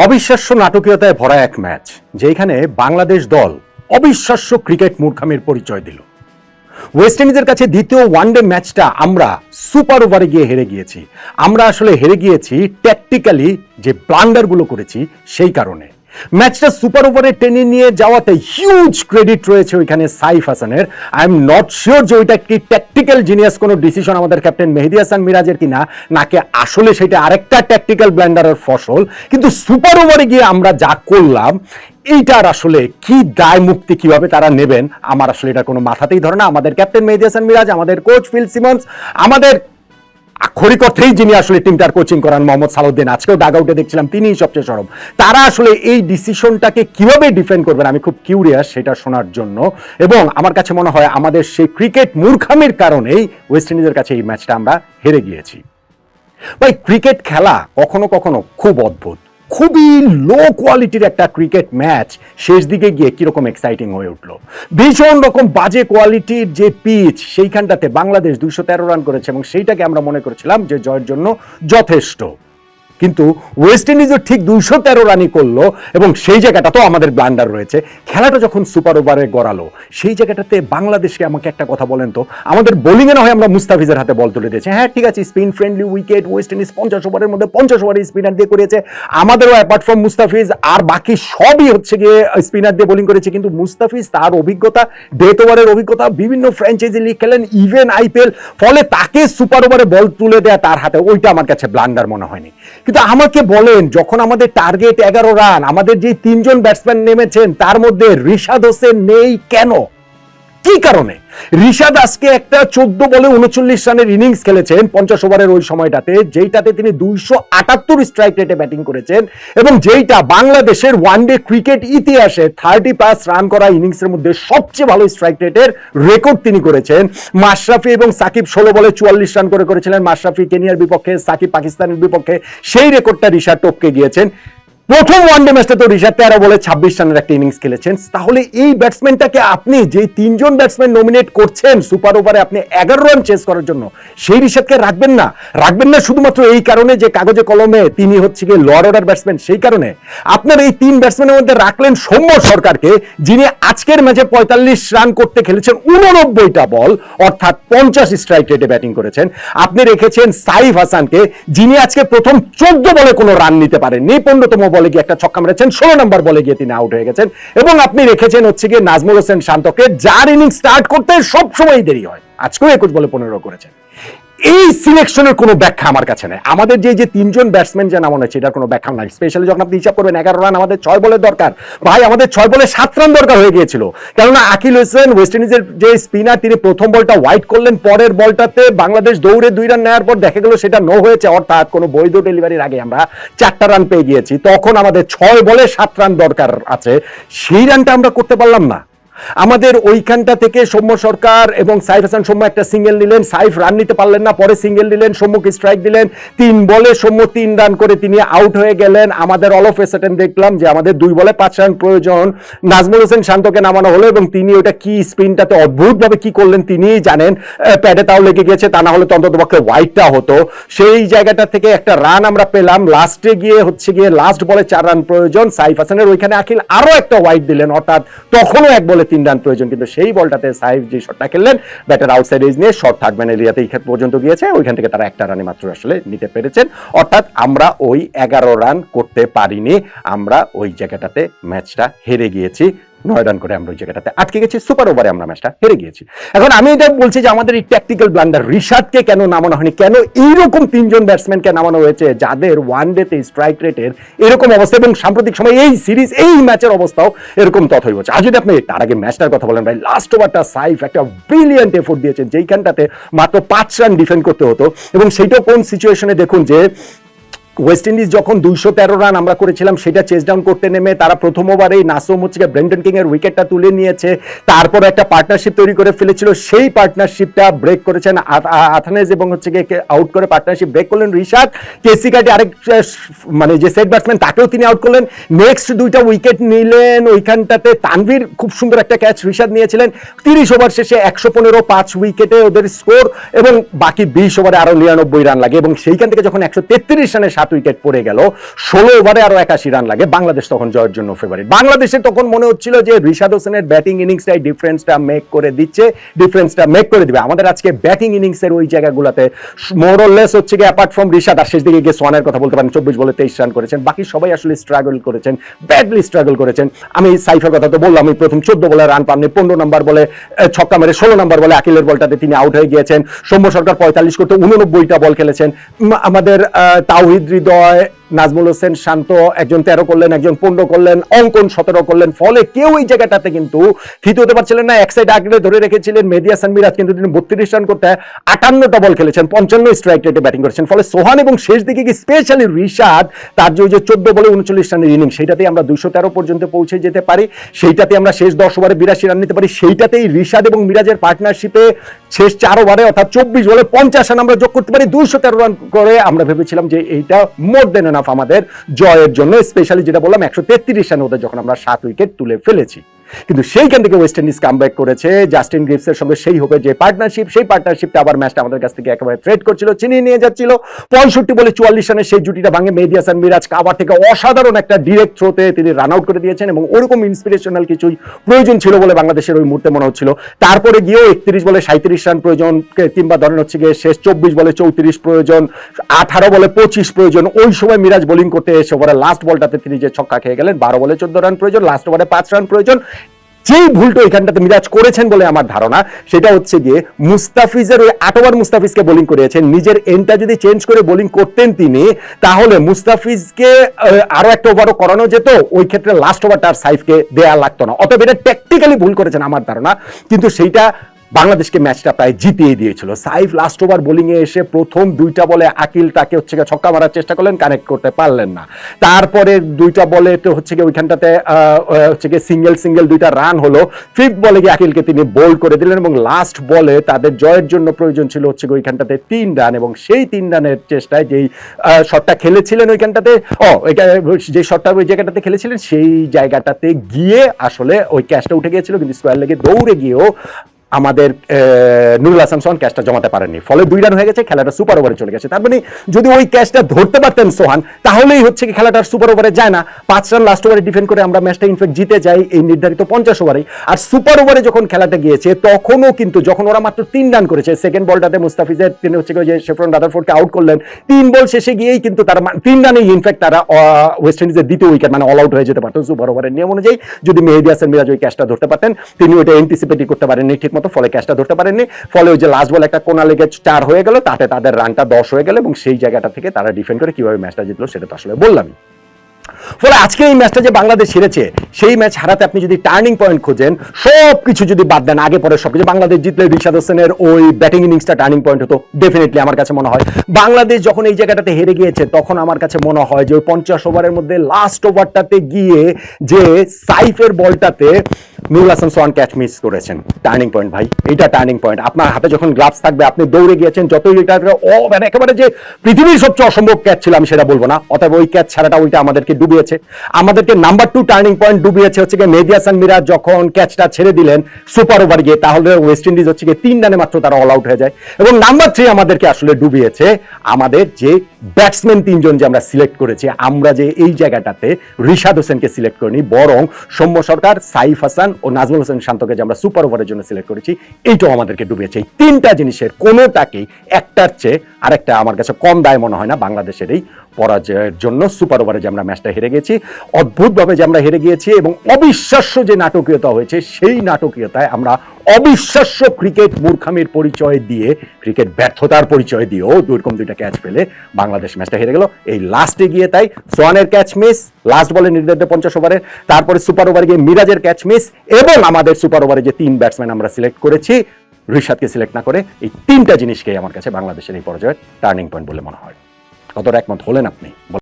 অবিশ্বাস্য নাটকীয়তায় ভরা এক ম্যাচ, যেখানে বাংলাদেশ দল অবিশ্বাস্য ক্রিকেট মূর্খামির পরিচয় দিল। ওয়েস্ট ইন্ডিজের কাছে দ্বিতীয় ওয়ানডে ম্যাচটা আমরা সুপার ওভারে গিয়ে হেরে গিয়েছি। আমরা আসলে হেরে গিয়েছি ট্যাকটিক্যালি যে ব্লান্ডারগুলো করেছি সেই কারণে। ম্যাচটা সুপার ওভারে টেনে নিয়ে যাওয়াতে হিউজ ক্রেডিট রয়েছে ওইখানে সাইফ হাসানের। আই এম নট শিওর যে ওইটা একটি ট্যাকটিক্যাল জিনিয়াস কোনো ডিসিশন আমাদের ক্যাপ্টেন মেহেদী হাসান মিরাজের কিনা, নাকি আসলে সেটা আরেকটা ট্যাকটিক্যাল ব্ল্যান্ডারের ফসল। কিন্তু সুপার ওভারে গিয়ে আমরা যা করলাম, এইটার আসলে কি দায় মুক্তি কিভাবে তারা নেবেন আমার আসলে এটা কোনো মাথাতেই ধরে না। আমাদের ক্যাপ্টেন মেহেদী হাসান মিরাজ, আমাদের কোচ ফিল সিমন্স, আমাদের আক্ষরিক অর্থেই যিনি আসলে টিমটার কোচিং করান মোহাম্মদ সালাউদ্দিন, আজকেও ডাগ আউটে দেখছিলাম তিনিই সবচেয়ে সরব। তারা আসলে এই ডিসিশনটাকে কিভাবে ডিফেন্ড করবেন আমি খুব কিউরিয়াস সেটা শোনার জন্য। এবং আমার কাছে মনে হয় আমাদের সেই ক্রিকেট মূর্খামির কারণেই ওয়েস্ট ইন্ডিজের কাছে এই ম্যাচটা আমরা হেরে গিয়েছি। ভাই, ক্রিকেট খেলা কখনো কখনো খুব অদ্ভুত। খুবই লো কোয়ালিটির একটা ক্রিকেট ম্যাচ শেষ দিকে গিয়ে কিরকম এক্সাইটিং হয়ে উঠলো। ভীষণ রকম বাজে কোয়ালিটির যে পিচ, সেইখানটাতে বাংলাদেশ 213 রান করেছে এবং সেইটাকে আমরা মনে করেছিলাম যে জয়ের জন্য যথেষ্ট। কিন্তু ওয়েস্ট ইন্ডিজও ঠিক 213 রানই করলো এবং সেই জায়গাটা তো আমাদের ব্লান্ডার রয়েছে। খেলাটা যখন সুপার ওভারে গড়ালো সেই জায়গাটাতে বাংলাদেশকে আমাকে একটা কথা বলেন তো, আমাদের বোলিংয়ে না হয় আমরা মুস্তাফিজের হাতে বল তুলে দিয়েছি, হ্যাঁ ঠিক আছে, spin friendly wicket, West Indies 50 ওভারের মধ্যে 50 ওভারে স্পিনার দিয়ে করেছে। আমাদেরও অ্যাপার্ট ফ্রম মুস্তাফিজ আর বাকি সবই হচ্ছে গিয়ে স্পিনার দিয়ে বোলিং করেছে। কিন্তু মুস্তাফিজ তার অভিজ্ঞতা, ডেথ ওভারের অভিজ্ঞতা, বিভিন্ন ফ্র্যাঞ্চাইজি লিগ খেলেন, ইভেন আইপিএল, ফলে তাকে সুপার ওভারে বল তুলে দেয়া তার হাতে, ওইটা আমার কাছে ব্লান্ডার মনে হয়নি। কিন্তু আমাকে বলেন, যখন আমাদের টার্গেট 11 রান, আমাদের যে 3 জন ব্যাটসম্যান নেমেছেন তার মধ্যে রিশাদ হোসেন নেই কেন? কি কারণে? রিশাদ আজকে একটা 14 বলে 39 রানের ইনিংস খেলেছেন 50 ওভারের ওই সময়টাতে, যেইটাতে তিনি 278 স্ট্রাইক রেটে ব্যাটিং করেছেন এবং যেইটা বাংলাদেশের ওয়ানডে ক্রিকেট ইতিহাসে 30+ রান করা ইনিংসের মধ্যে সবচেয়ে ভালো স্ট্রাইক রেটের রেকর্ড তিনি করেছেন। মাশরাফি এবং সাকিব 16 বলে 44 রান করেছিলেন, মাশরাফি কেনিয়ার বিপক্ষে, সাকিব পাকিস্তানের বিপক্ষে, সেই রেকর্ডটা রিশাদ টপকে গিয়েছেন। প্রথম ওয়ানডে ম্যাচটা তো রিশাদ 13 বলে 26 রানের একটা ইনিংস খেলেছেন। তাহলে এই ব্যাটসম্যানটাকে আপনি যে 3 জন ব্যাটসম্যান নমিনেট করছেন সুপার ওভারে আপনি 11 রান চেস করার জন্য, সেই রিশাদকে রাখবেন না। রাখবেন না শুধুমাত্র এই কারণে যে কাগজে কলমে তিনি হচ্ছে গিয়ে লোয়ার অর্ডার ব্যাটসম্যান, সেই কারণে আপনার এই 3 ব্যাটসম্যানের মধ্যে রাখলেন সৌম্য সরকারকে, যিনি আজকের ম্যাচে 45 রান করতে খেলেছেন 89টা বল, অর্থাৎ 50 স্ট্রাইক রেটে ব্যাটিং করেছেন। আপনি রেখেছেন সাইফ হাসানকে, যিনি আজকে প্রথম 14 বলে কোনো রান নিতে পারেননি, 15তম বলে গিয়ে একটা ছক্কা মেরেছেন, 16 নম্বর বলে গিয়ে তিনি আউট হয়ে গেছেন। এবং আপনি রেখেছেন হচ্ছে গিয়ে নাজমুল হোসেন শান্তকে, যার ইনিংস স্টার্ট করতে সবসময় দেরি হয়, আজকেও 21 বলে 15 করেছেন। এই সিলেকশনের কোনো ব্যাখ্যা আমার কাছে নেই। আমাদের যে 3 জন ব্যাটসম্যান যে নামানো হয়েছে এটার কোনো ব্যাখ্যা নাই। স্পেশালি যখন আপনি হিসাব করবেন 11 রান আমাদের 6 বলের দরকার, ভাই আমাদের 6 বলে 7 রান দরকার হয়ে গিয়েছিল। কেননা আকিল হোসেন ওয়েস্ট ইন্ডিজের যে স্পিনার, তিনি প্রথম বলটা ওয়াইড করলেন, পরের বলটাতে বাংলাদেশ দৌড়ে 2 রান নেওয়ার পর দেখা গেল সেটা নো হয়েছে, অর্থাৎ কোনো বৈধ ডেলিভারির আগে আমরা 4টা রান পেয়ে গিয়েছি। তখন আমাদের 6 বলে 7 রান দরকার আছে, সেই রানটা আমরা করতে পারলাম না। আমাদের ওইখানটা থেকে সৌম্য সরকার এবং সাইফ হাসান, সৌম্য একটা সিঙ্গেল নিলেন, সাইফ রান নিতে পারলেন না, পরে সিঙ্গেল নিলেন, সৌম্যকে স্ট্রাইক দিলেন, 3 বলে সৌম্য 3 রান করে তিনি আউট হয়ে গেলেন। আমাদের অল অফ এ সাডেন দেখলাম যে আমাদের 2 বলে 5 রান প্রয়োজন, নাজমুল হোসেন শান্তকে নামানো হলো এবং তিনি ওটা কি স্পিনটাতে অদ্ভুতভাবে কি করলেন তিনিই জানেন, প্যাডে তাও লেগে গেছে, তা না হলে অন্ততপক্ষে ওয়াইডটা হতো। সেই জায়গাটা থেকে একটা রান আমরা পেলাম, লাস্টে গিয়ে হচ্ছে গিয়ে লাস্ট বলে 4 রান প্রয়োজন। সাইফ হাসানের ওইখানে আকিল আরো একটা ওয়াইড দিলেন, অর্থাৎ তখনও 1 বলে 3 রান প্রয়োজন। কিন্তু সেই বলটাতে সাইফ যে শটটা খেললেন ব্যাটার আউটসাইড এজ নিয়ে, শর্ট থার্ড এরিয়াতে এই পর্যন্ত গিয়েছে, ওইখান থেকে তারা একটা রানে মাত্র আসলে নিতে পেরেছেন। অর্থাৎ আমরা ওই 11 রান করতে পারিনি, আমরা ওই জায়গাটাতে ম্যাচটা হেরে গিয়েছি। 9 রান করে আমরা ওই জায়গাটাতে আটকে গেছি, সুপার ওভারে আমরা ম্যাচটা হেরে গিয়েছি। এখন আমি এটা বলছি যে আমাদের এই ট্যাকটিক্যাল ব্লান্ডার, রিশাদকে কেন নামানো হয়নি, কেন এইরকম 3 জন ব্যাটসম্যানকে নামানো হয়েছে যাদের ওয়ানডেতে স্ট্রাইক রেটের এরকম অবস্থা, এবং সাম্প্রতিক সময় এই সিরিজ এই ম্যাচের অবস্থাও এরকম তথ্যই হচ্ছে। আর যদি আপনি তার আগে ম্যাচটার কথা বলেন, ভাই লাস্ট ওভারটা সাইফ একটা ব্রিলিয়ান্ট এফোর্ট দিয়েছেন, যেইখানটাতে মাত্র 5 রান ডিফেন্ড করতে হতো, এবং সেইটাও কোন সিচুয়েশনে দেখুন যে ওয়েস্ট ইন্ডিজ যখন 213 রান আমরা করেছিলাম সেটা চেস ডাউন করতে নেমে তারা প্রথম ওভারেই নাসুম হচ্ছে ব্রেন্ডন কিং এর উইকেটটা তুলে নিয়েছে, তারপর একটা পার্টনারশিপ তৈরি করে ফেলেছিল, সেই পার্টনারশিপটা ব্রেক করেছেন আথানেজ এবং হচ্ছে আউট করে পার্টনারশিপ ব্রেক করলেন রিশাদ। কেসি কাটি আরেক মানে যে সেট ব্যাটসম্যান তাকেও তিনি আউট করলেন। নেক্সট 2টা উইকেট নিলেন, ওইখানটাতে তানভীর খুব সুন্দর একটা ক্যাচ রিশাদ নিয়েছিলেন। 30 ওভার শেষে 115 5 উইকেটে ওদের স্কোর, এবং বাকি 20 ওভারে আরো 99 রান লাগে, এবং সেইখান থেকে যখন 133 রানে 7 উইকেট পড়ে গেল, 16 ওভারে আরো 81 রান লাগে, বাংলাদেশ তখন জয়ের জন্য ফেভারিট। বাংলাদেশে তখন মনে হচ্ছিল যে রিশাদ হোসেনের ব্যাটিং ইনিংসটাই ডিফারেন্সটা মেক করে দিচ্ছে, ডিফারেন্সটা মেক করে দিবে। আমাদের আজকে ব্যাটিং ইনিংসের ওই জায়গাগুলোতে মোরলেস হচ্ছে গিয়ে অ্যাপার্ট ফ্রম রিশাদ, আর শেষ দিকে গিয়ে সোয়ানের কথা বলতে পারেন, 24 বলে 23 রান করেছেন, বাকি সবাই আসলে স্ট্রাগল করেছেন, ব্যাডলি স্ট্রাগল করেছেন। আমি সাইফের কথা তো বললাম, আমি প্রথম 14 বলে রান পাননি, 15 নম্বর বলে ছক্কা মেরে 16 নম্বর বলে আকিলের বলটাতে তিনি আউট হয়ে গিয়েছেন। সৌম্য সরকার 45 করতে 89টা বল খেলেছেন। আমাদের তাওহিদ হৃদয়, নাজমুল হোসেন শান্ত একজন 13 করলেন, একজন 15 করলেন, অঙ্কন 17 করলেন। ফলে কেউ এই জায়গাটাতে কিন্তু থিত হতে পারছিলেন না। এক সাইড আগলে ধরে রেখেছিলেন মেহেদী হাসান মিরাজ, কিন্তু তিনি 32 রান করতে 58টা বল খেলেছেন, 55 স্ট্রাইক রেটে ব্যাটিং করেছেন। ফলে সোহান এবং শেষ দিকে কি স্পেশালি রিশাদ তার যে 14 বলে 39 রানের ইনিংস, সেইটাতেই আমরা 213 পর্যন্ত পৌঁছে যেতে পারি, সেইটাতে আমরা শেষ 10 ওভারে 82 রান নিতে পারি, সেইটাতেই রিশাদ এবং মিরাজের পার্টনারশিপে শেষ 4 ওভারে অর্থাৎ 24 বলে 50 রান আমরা যোগ করতে পারি, 213 রান করে আমরা ভেবেছিলাম যে এইটা মোর দেন এনাফ আমাদের জয়ের জন্য। স্পেশালি যেটা বললাম 133 রান ওদের যখন আমরা 7 উইকেট তুলে ফেলেছি। কিন্তু সেইখান থেকে ওয়েস্ট ইন্ডিজ কামব্যাক করেছে জাস্টিন গ্রিভসের সঙ্গে, সেই হবে যে পার্টনারশিপ, সেই পার্টনারশিপটা আবার ম্যাচটা আমাদের কাছ থেকে একেবারে থ্রেট করছিল, চিনিয়ে নিয়ে যাচ্ছিল। 65 বলে 44 রানের সেই জুটিটা ভাঙে মেহেদী হাসান মিরাজ কাভার থেকে অসাধারণ একটা ডিরেক্ট থ্রোতে তিনি রান আউট করে দিয়েছেন, এবং ওরকম ইন্সপিরেশনাল কিছুই প্রয়োজন ছিল বলে বাংলাদেশের ওই মুহূর্তে মনে হচ্ছিল। তারপরে গিয়েও 31 বলে 37 রান প্রয়োজন, কিংবা ধরেন হচ্ছে গিয়ে শেষ 24 বলে 34 প্রয়োজন, 18 বলে 25 প্রয়োজন। ওই সময় মিরাজ বোলিং করতে এসে ওভারে লাস্ট বলটাতে তিনি যে ছক্কা খেয়ে গেলেন, 12 বলে 14 রান প্রয়োজন, লাস্ট ওভারে 5 রান প্রয়োজন। যেই ভুলটা এখানটাতে মিরাজ করেছেন বলে আমার ধারণা, সেটা হচ্ছে গিয়ে মুস্তাফিজের ওই 8 ওভার মুস্তাফিজকে বোলিং করিয়েছেন, নিজের এন্ডটা যদি চেঞ্জ করে বোলিং করতেন তিনি, তাহলে মুস্তাফিজকে আরো একটা ওভারও করানো যেত, ওই ক্ষেত্রে লাস্ট ওভারটা আর সাইফকে দেয়া লাগতো না। অতএব এটা টেকনিক্যালি ভুল করেছেন আমার ধারণা, কিন্তু সেইটা বাংলাদেশকে ম্যাচটা প্রায় জিতিয়ে দিয়েছিল। সাইফ লাস্ট ওভার বোলিং এ এসে প্রথম 2টা বলে আকিল তাকে হচ্ছে ছক্কা মারার চেষ্টা করলেন, কানেক্ট করতে পারলেন না। তারপরে 2টা বলে তো হচ্ছে ওইখানটাতে হচ্ছে সিঙ্গেল 2টা রান হলো। 5th বলে গিয়ে আকিলকে তিনি বোল্ড করে দিলেন, এবং লাস্ট বলে তাদের জয়ের জন্য প্রয়োজন ছিল হচ্ছে ওইখানটাতে 3 রান, এবং সেই 3 রানের চেষ্টায় যেই শটটা খেলেছিলেন ওইখানটাতে, যে শটটা ওই জায়গাটাতে খেলেছিলেন, সেই জায়গাটাতে গিয়ে আসলে ওই ক্যাচটা উঠে গিয়েছিল, কিন্তু স্কোয়ার লেগে দৌড়ে গিয়েও আমাদের নুরুল হাসান সোহান ক্যাচটা জমাতে পারেননি। ফলে 2 রান হয়ে গেছে, খেলাটা সুপার ওভারে চলে গেছে। তার মানে যদি ওই ক্যাচটা ধরতে পারতেন সোহান, তাহলেই হচ্ছে কি খেলাটা সুপার ওভারে যায় না। 5 রান লাস্ট ওভারে ডিফেন্ড করে আমরা ম্যাচটা ইনফ্যাক্ট জিতে যাই এই নির্ধারিত 50 ওভারে। আর সুপার ওভারে যখন খেলাটা গিয়েছে, তখনও কিন্তু যখন ওরা মাত্র 3 রান করেছে, সেকেন্ড বলটাতে মুস্তাফিজের তিনি হচ্ছে যে শেফরন রাদারফোর্ডকে আউট করলেন, 3 বল শেষে গিয়েই কিন্তু তারা 3 রানেই ইনফ্যাক্ট তারা ওয়েস্ট ইন্ডিজের দ্বিতীয় উইকেট মানে অল আউট হয়ে যেতে পারতো সুপার ওভারের নিয়ম অনুযায়ী, যদি মেহেদী হাসান মিরাজ ওই ক্যাচটা ধরতে পারতেন। তিনি ওইটা এন্টিসিপেটই করতে পারেননি ঠিক মতো, ফলে ক্যাচটা ধরতে পারেননি। ফলে ওই যে লাস্ট বল একটা কোনা লেগে 4 হয়ে গেল, তাতে তাদের রানটা 10 হয়ে গেল, এবং সেই জায়গাটা থেকে তারা ডিফেন্ড করে কিভাবে ম্যাচটা জিতলো সেটা তো আসলে বললামই। ফলে আজকে এই ম্যাচটা যে বাংলাদেশ হেরেছে, সেই ম্যাচ হারাতে আপনি যদি টার্নিং পয়েন্ট খোঁজেন, সবকিছু যদি বাদ দেন, আগে পরে সবকিছু, বাংলাদেশ জিতলে রিশাদ হোসেনের ওই ব্যাটিং ইনিংসটা টার্নিং পয়েন্ট হতো ডেফিনেটলি আমার কাছে মনে হয়। বাংলাদেশ যখন এই জায়গাটাতে হেরে গিয়েছে, তখন আমার কাছে মনে হয় যে ওই 50 ওভারের মধ্যে লাস্ট ওভারটাতে গিয়ে যে সাইফের বলটাতে নুরুল হাসান সোহান ক্যাচ মিস করেছেন, টার্নিং পয়েন্ট ভাই, এইটা টার্নিং পয়েন্ট। আপনার হাতে যখন গ্লাভস থাকবে, আপনি দৌড়ে গিয়েছেন, যতই এটা মানে একেবারে যে পৃথিবীর সবচেয়ে অসম্ভব ক্যাচ ছিল আমি সেটা বলবো না, অতএব ওই ক্যাচ ছাড়াটা ওইটা আমাদেরকে ডুবিয়েছে। আমাদেরকে নাম্বার 2 টার্নিং পয়েন্ট ডুবিয়েছে হচ্ছে গিয়ে মেহেদী হাসান মিরাজ যখন ক্যাচটা ছেড়ে দিলেন সুপার ওভার গিয়ে, তাহলে ওয়েস্ট ইন্ডিজ হচ্ছে গিয়ে 3 রানে মাত্র তারা অল আউট হয়ে যায়। এবং নাম্বার 3 আমাদেরকে আসলে ডুবিয়েছে আমাদের যে ব্যাটসম্যান 3 জন যে আমরা সিলেক্ট করেছি, আমরা যে এই জায়গাটাতে রিশাদ হোসেনকে সিলেক্ট করিনি, বরং সৌম্য সরকার, সাইফ হাসান ও নাজমুল হোসেন শান্তকে যে আমরা সুপার ওভারের জন্য সিলেক্ট করেছি, এইটাও আমাদেরকে ডুবিয়েছে। এই 3টা জিনিসের কোনোটাকেই একটার চেয়ে আরেকটা আমার কাছে কম দায় মনে হয় না বাংলাদেশের এই পরাজয়ের জন্য। সুপার ওভারে যে আমরা ম্যাচটা হেরে গেছি, অদ্ভুতভাবে যে আমরা হেরে গিয়েছি, এবং অবিশ্বাস্য যে নাটকীয়তা হয়েছে, সেই নাটকীয়তায় আমরা অবিশ্বাস্য ক্রিকেট মূর্খামির পরিচয় দিয়ে, ক্রিকেট ব্যর্থতার পরিচয় দিয়েও দুরকম 2টা ক্যাচ ফেলে বাংলাদেশ ম্যাচটা হেরে গেল। এই লাস্টে গিয়ে তাই সোহানের ক্যাচ মিস লাস্ট বলে নির্ধারিত 50 ওভারে, তারপরে সুপার ওভারে গিয়ে মিরাজের ক্যাচ মিস, এবং আমাদের সুপার ওভারে যে 3 ব্যাটসম্যান আমরা সিলেক্ট করেছি রিশাদকে সিলেক্ট না করে, এই 3টা জিনিসকেই আমার কাছে বাংলাদেশের এই পরাজয়ের টার্নিং পয়েন্ট বলে মনে হয়। কতটা একমত হলেন আপনি?